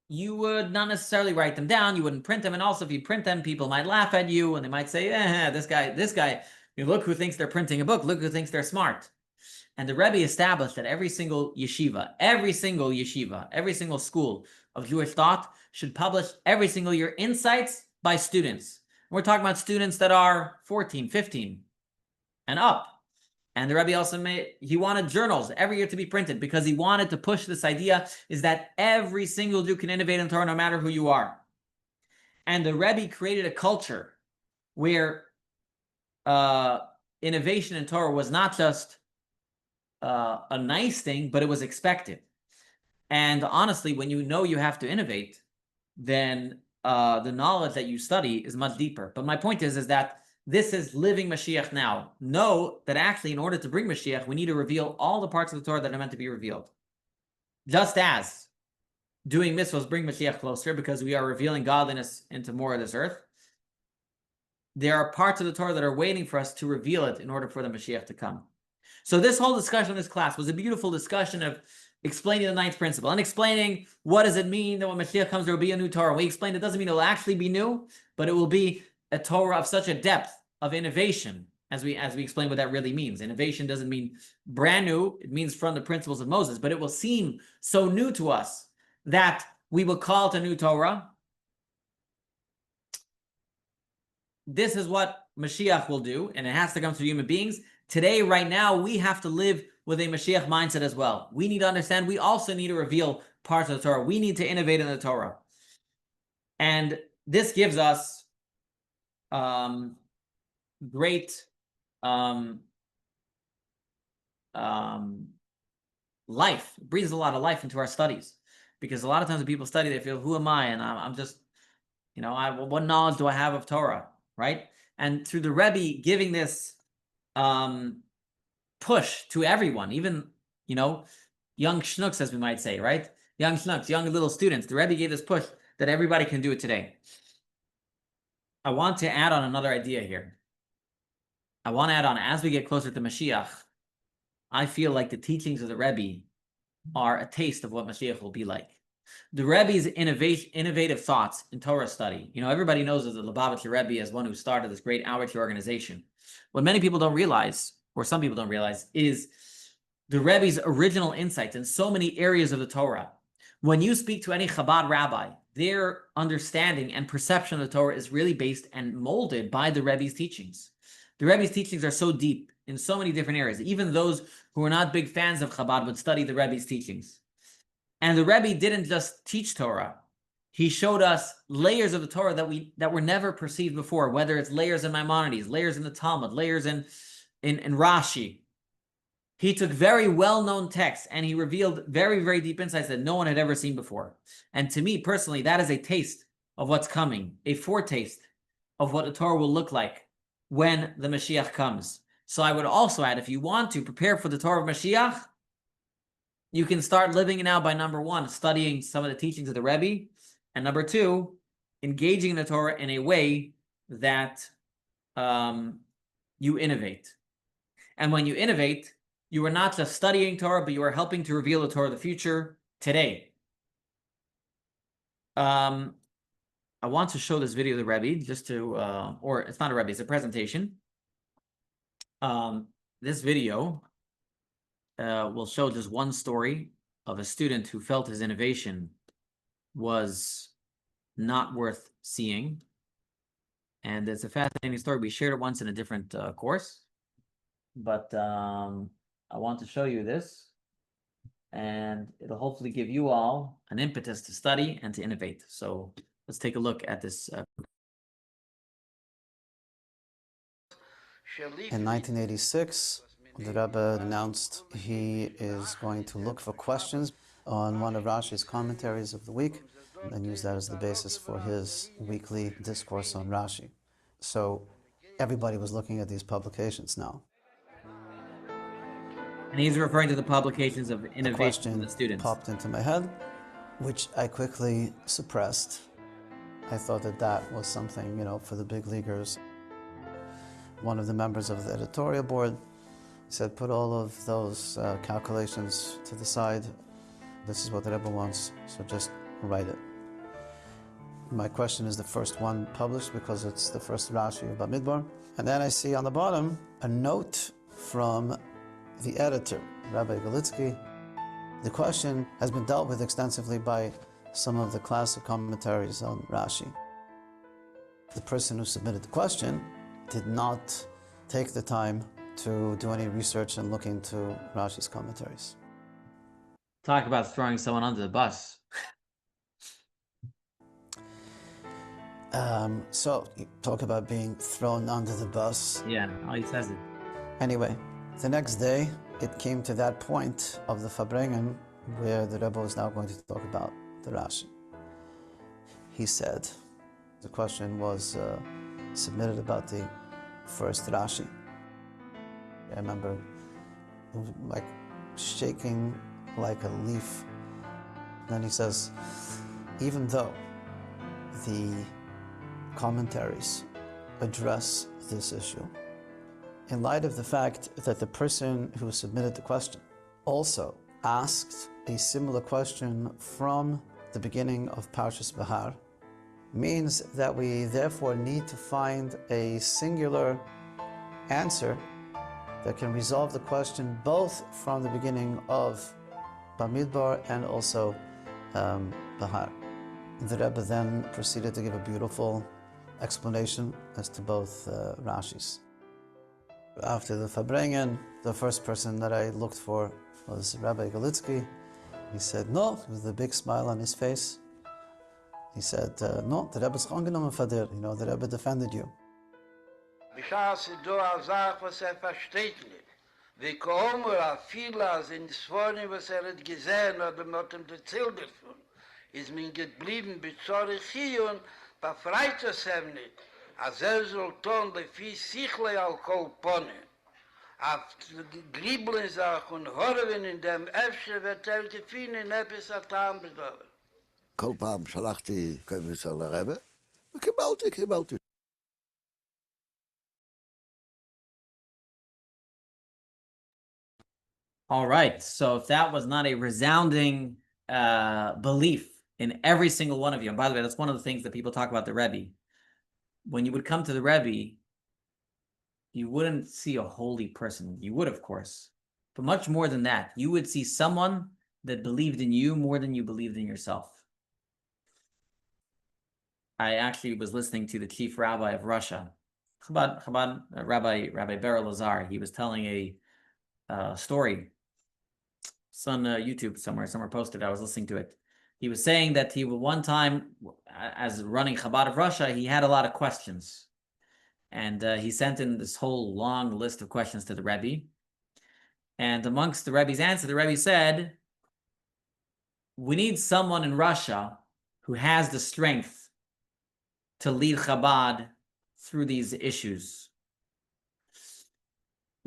you would not necessarily write them down. You wouldn't print them. And also, if you print them, people might laugh at you and they might say, this guy, look who thinks they're printing a book. Look who thinks they're smart. And the Rebbe established that every single yeshiva, every single school of Jewish thought should publish every single year insights by students. We're talking about students that are 14, 15 and up. And the Rebbe also he wanted journals every year to be printed because he wanted to push this idea is that every single Jew can innovate in Torah no matter who you are. And the Rebbe created a culture where innovation in Torah was not just a nice thing, but it was expected. And honestly, when you know you have to innovate, then the knowledge that you study is much deeper. But my point is that this is living Mashiach now. Know that actually, in order to bring Mashiach, we need to reveal all the parts of the Torah that are meant to be revealed. Just as doing mitzvahs bring Mashiach closer because we are revealing godliness into more of this earth, there are parts of the Torah that are waiting for us to reveal it in order for the Mashiach to come. So this whole discussion in this class was a beautiful discussion of explaining the ninth principle and explaining what does it mean that when Mashiach comes, there will be a new Torah. We explained it doesn't mean it will actually be new, but it will be a Torah of such a depth of innovation, as we explain what that really means. Innovation doesn't mean brand new. It means from the principles of Moses, but it will seem so new to us that we will call it a new Torah. This is what Mashiach will do, and it has to come through human beings. Today, right now, we have to live with a Mashiach mindset as well. We need to understand, we also need to reveal parts of the Torah. We need to innovate in the Torah. And this gives us great life. It breathes a lot of life into our studies, because a lot of times when people study, they feel, who am I? And I'm just, what knowledge do I have of Torah, right? And through the Rebbe giving this push to everyone, even, young schnooks, as we might say, right? Young schnooks, young little students. The Rebbe gave this push that everybody can do it today. I want to add on another idea here. I want to add on, as we get closer to Mashiach, I feel like the teachings of the Rebbe are a taste of what Mashiach will be like. The Rebbe's innovative thoughts in Torah study. Everybody knows of the Lubavitcher Rebbe as one who started this great outreach organization. What many people don't realize, or some people don't realize, is the Rebbe's original insights in so many areas of the Torah. When you speak to any Chabad rabbi, their understanding and perception of the Torah is really based and molded by the Rebbe's teachings. The Rebbe's teachings are so deep in so many different areas. Even those who are not big fans of Chabad would study the Rebbe's teachings. And the Rebbe didn't just teach Torah. He showed us layers of the Torah that were never perceived before, whether it's layers in Maimonides, layers in the Talmud, layers in Rashi. He took very well-known texts and he revealed very, very deep insights that no one had ever seen before. And to me, personally, that is a taste of what's coming, a foretaste of what the Torah will look like when the Mashiach comes. So I would also add, if you want to prepare for the Torah of Mashiach, you can start living it now by, number one, studying some of the teachings of the Rebbe, and number two, engaging in the Torah in a way that you innovate. And when you innovate, you are not just studying Torah, but you are helping to reveal the Torah of the future today. I want to show this video of the Rebbe, just to, or it's not a Rebbe, it's a presentation. This video will show just one story of a student who felt his innovation was not worth seeing. And it's a fascinating story. We shared it once in a different course. But I want to show you this. And it'll hopefully give you all an impetus to study and to innovate. So let's take a look at this. In 1986, the Rebbe announced he is going to look for questions on one of Rashi's commentaries of the week and use that as the basis for his weekly discourse on Rashi. So everybody was looking at these publications now. And he's referring to the publications of A innovation question in the students. popped into my head, which I quickly suppressed. I thought that was something, for the big leaguers. One of the members of the editorial board said, put all of those calculations to the side. This is what the Rebbe wants, so just write it. My question is the first one published because it's the first Rashi of Bamidbar. And then I see on the bottom a note from the editor, Rabbi Galitsky. The question has been dealt with extensively by some of the classic commentaries on Rashi. The person who submitted the question did not take the time to do any research and look into Rashi's commentaries. Talk about throwing someone under the bus. So you talk about being thrown under the bus. Yeah, how he says it. Anyway, the next day it came to that point of the Farbrengen where the Rebbe was now going to talk about the Rashi. He said, the question was submitted about the first Rashi. I remember like shaking like a leaf. Then he says, even though the commentaries address this issue, in light of the fact that the person who submitted the question also asked a similar question from the beginning of Parshas Bahar, means that we therefore need to find a singular answer that can resolve the question both from the beginning of Bamidbar and also Bahar. The Rebbe then proceeded to give a beautiful explanation as to both Rashis. After the Farbrengen, the first person that I looked for was Rabbi Galitsky. He said no, with a big smile on his face. He said, no, the Rebbe's angenommen for dir, the Rebbe defended you. Bishas do a Sach, was versteht nicht. Wie kaum viele sind Svorne, was hat gesehen oder mit dem Zilde von, ist mir geblieben bis zur Chion, befreit es nicht. Als soll tun, wie sichle al Kolpone. Auf Griebeln Sachen und Horven in dem Efsche wird gefunden, etwas getan bedauert. כל פעם שלחתי קובץ על הרבי, וקיבלתי. All right, so if that was not a resounding belief in every single one of you, and by the way, that's one of the things that people talk about the Rebbe. When you would come to the Rebbe, you wouldn't see a holy person. You would, of course, but much more than that, you would see someone that believed in you more than you believed in yourself. I actually was listening to the chief rabbi of Russia, Chabad Rabbi Ber Lazar. He was telling a story. It's on YouTube somewhere posted. I was listening to it. He was saying that he one time, as running Chabad of Russia, he had a lot of questions. And he sent in this whole long list of questions to the Rebbe. And amongst the Rebbe's answer, the Rebbe said, we need someone in Russia who has the strength to lead Chabad through these issues.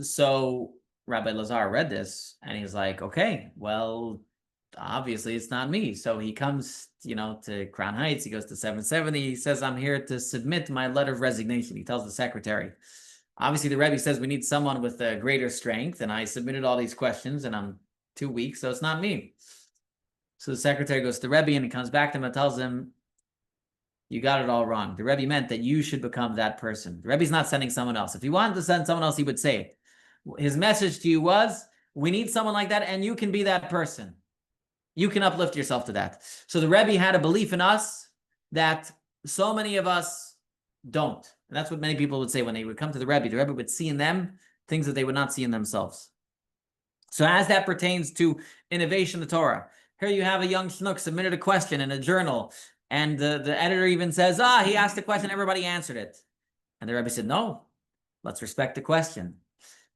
So Rabbi Lazar read this and he's like, okay, well, obviously it's not me. So he comes, to Crown Heights, he goes to 770, he says, I'm here to submit my letter of resignation. He tells the secretary. Obviously the Rebbe says we need someone with a greater strength, and I submitted all these questions and I'm too weak, so it's not me. So the secretary goes to the Rebbe and he comes back to him and tells him, you got it all wrong. The Rebbe meant that you should become that person. The Rebbe's not sending someone else. If he wanted to send someone else, he would say it. His message to you was, we need someone like that, and you can be that person. You can uplift yourself to that. So the Rebbe had a belief in us that so many of us don't. And that's what many people would say when they would come to the Rebbe would see in them things that they would not see in themselves. So as that pertains to innovation of the Torah, here you have a young schnook submitted a question in a journal, and the editor even says, he asked a question, everybody answered it. And the Rebbe said, no, let's respect the question.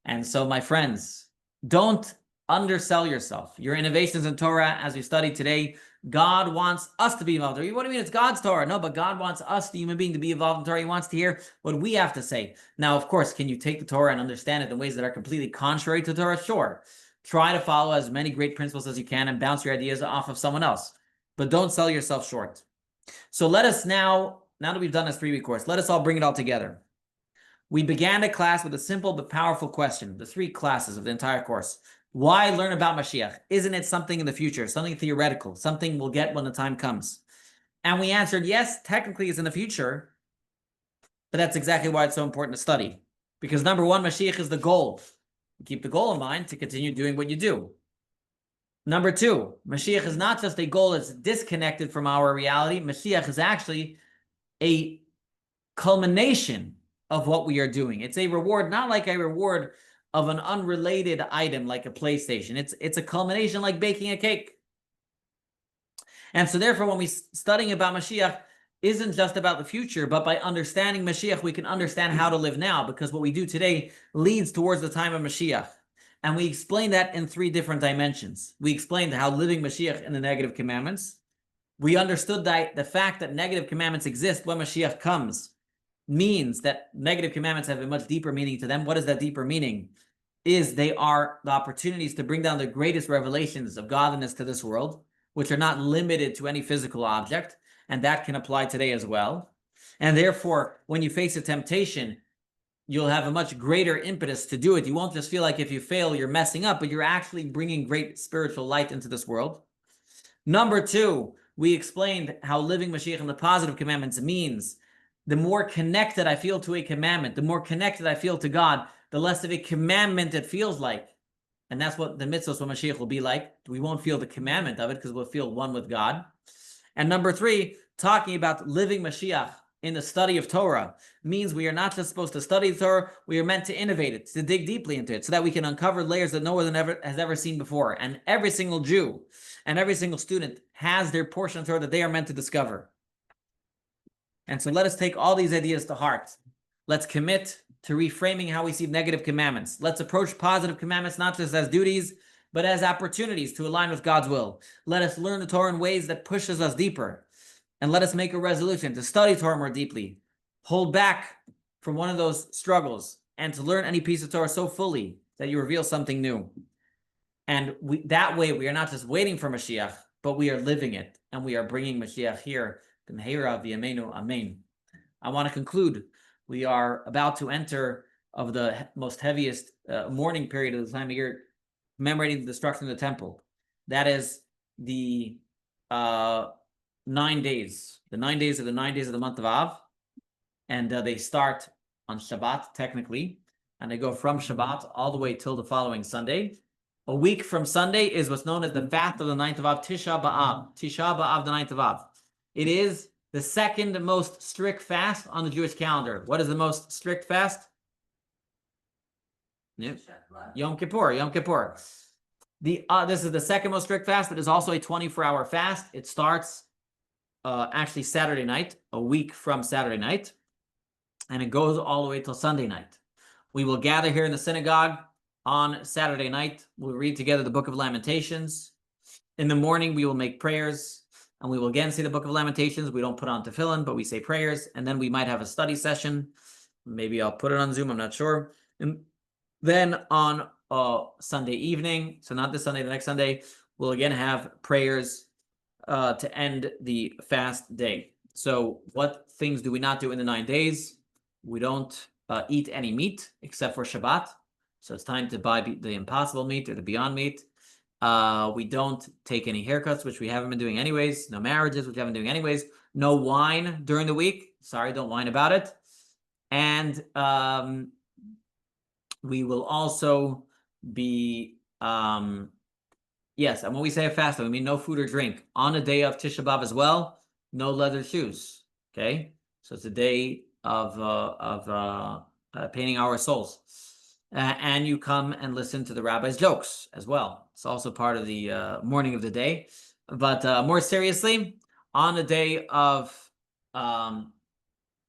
And so, my friends, don't undersell yourself. Your innovations in Torah, as we studied today, God wants us to be involved. What do you mean it's God's Torah? No, but God wants us, the human being, to be involved in Torah. He wants to hear what we have to say. Now, of course, can you take the Torah and understand it in ways that are completely contrary to the Torah? Sure. Try to follow as many great principles as you can and bounce your ideas off of someone else. But don't sell yourself short. So let us now that we've done this 3-week course, let us all bring it all together. We began the class with a simple but powerful question, the 3 classes of the entire course. Why learn about Moshiach? Isn't it something in the future, something theoretical, something we'll get when the time comes? And we answered, yes, technically it's in the future, but that's exactly why it's so important to study. Because number one, Mashiach is the goal. Keep the goal in mind to continue doing what you do. Number two, Mashiach is not just a goal that's disconnected from our reality. Mashiach is actually a culmination of what we are doing. It's a reward, not like a reward of an unrelated item like a PlayStation. It's a culmination like baking a cake. And so therefore, when we're studying about Mashiach, isn't just about the future, but by understanding Mashiach, we can understand how to live now, because what we do today leads towards the time of Mashiach. And we explain that in three different dimensions. We explained how living Mashiach in the negative commandments. We understood that the fact that negative commandments exist when Mashiach comes means that negative commandments have a much deeper meaning to them. What is that deeper meaning? Is they are the opportunities to bring down the greatest revelations of godliness to this world, which are not limited to any physical object, and that can apply today as well. And therefore, when you face a temptation, you'll have a much greater impetus to do it. You won't just feel like if you fail, you're messing up, but you're actually bringing great spiritual light into this world. Number two, we explained how living Mashiach in the positive commandments means the more connected I feel to a commandment, the more connected I feel to God, the less of a commandment it feels like. And that's what the mitzvahs of Mashiach will be like. We won't feel the commandment of it because we'll feel one with God. And number three, talking about living Mashiach in the study of Torah means we are not just supposed to study the Torah, we are meant to innovate it, to dig deeply into it, so that we can uncover layers that no one has ever seen before. And every single Jew and every single student has their portion of Torah that they are meant to discover. And so let us take all these ideas to heart. Let's commit to reframing how we see negative commandments. Let's approach positive commandments not just as duties, but as opportunities to align with God's will. Let us learn the Torah in ways that pushes us deeper. And let us make a resolution to study Torah more deeply, hold back from one of those struggles, and to learn any piece of Torah so fully that you reveal something new. And that way, we are not just waiting for Mashiach, but we are living it, and we are bringing Mashiach here. Amen. I want to conclude. We are about to enter of the most heaviest mourning period of the time of year, commemorating the destruction of the temple. That is the 9 days. The 9 days are the 9 days of the month of Av. And they start on Shabbat, technically. And they go from Shabbat all the way till the following Sunday. A week from Sunday is what's known as the fast of the 9th of Av, Tisha B'Av. Tisha B'Av, the 9th of Av. It is the second most strict fast on the Jewish calendar. What is the most strict fast? Yep. Yom Kippur. This is the second most strict fast. It is also a 24-hour fast. It starts actually Saturday night, a week from Saturday night, and it goes all the way till Sunday night. We will gather here in the synagogue on Saturday night. We'll read together the Book of Lamentations. In the morning, we will make prayers, and we will again say the Book of Lamentations. We don't put on tefillin, but we say prayers, and then we might have a study session. Maybe I'll put it on Zoom, I'm not sure. And then on Sunday evening, so not this Sunday, the next Sunday, we'll again have prayers to end the fast day. So what things do we not do in the 9 days? We don't eat any meat except for Shabbat. So it's time to buy the impossible meat or the Beyond Meat. We don't take any haircuts, which we haven't been doing anyways. No marriages, which we haven't been doing anyways. No wine during the week. Sorry, don't whine about it. And we will also be, yes, and when we say a fast, we mean no food or drink. On the day of Tisha B'Av as well, no leather shoes, okay? So it's a day of painting our souls. And you come and listen to the rabbi's jokes as well. It's also part of the morning of the day. But more seriously, on the day of Tisha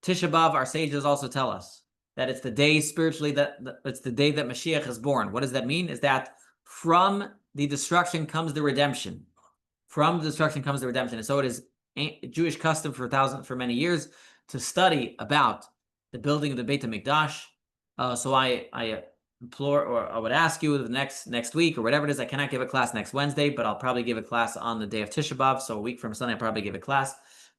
B'Av, our sages also tell us that it's the day spiritually it's the day that Mashiach is born. What does that mean? Is that from the destruction comes the redemption. From the destruction comes the redemption. And so it is a Jewish custom for many years to study about the building of the Beit HaMikdash. So I implore, or I would ask you the next week or whatever it is. I cannot give a class next Wednesday, but I'll probably give a class on the day of Tisha B'Av. So a week from Sunday, I'll probably give a class.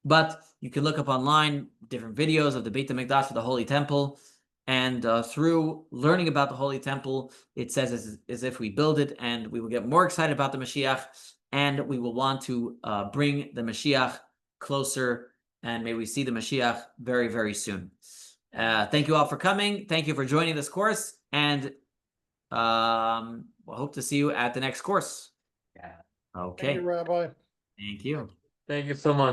But you can look up online different videos of the Beit HaMikdash, of the Holy Temple. And through learning about the Holy Temple, it says as if we build it, and we will get more excited about the Mashiach, and we will want to bring the Mashiach closer, and may we see the Mashiach very, very soon. Thank you all for coming. Thank you for joining this course, and we'll hope to see you at the next course. Thank Okay. you, Rabbi. Thank you. Thank you so much.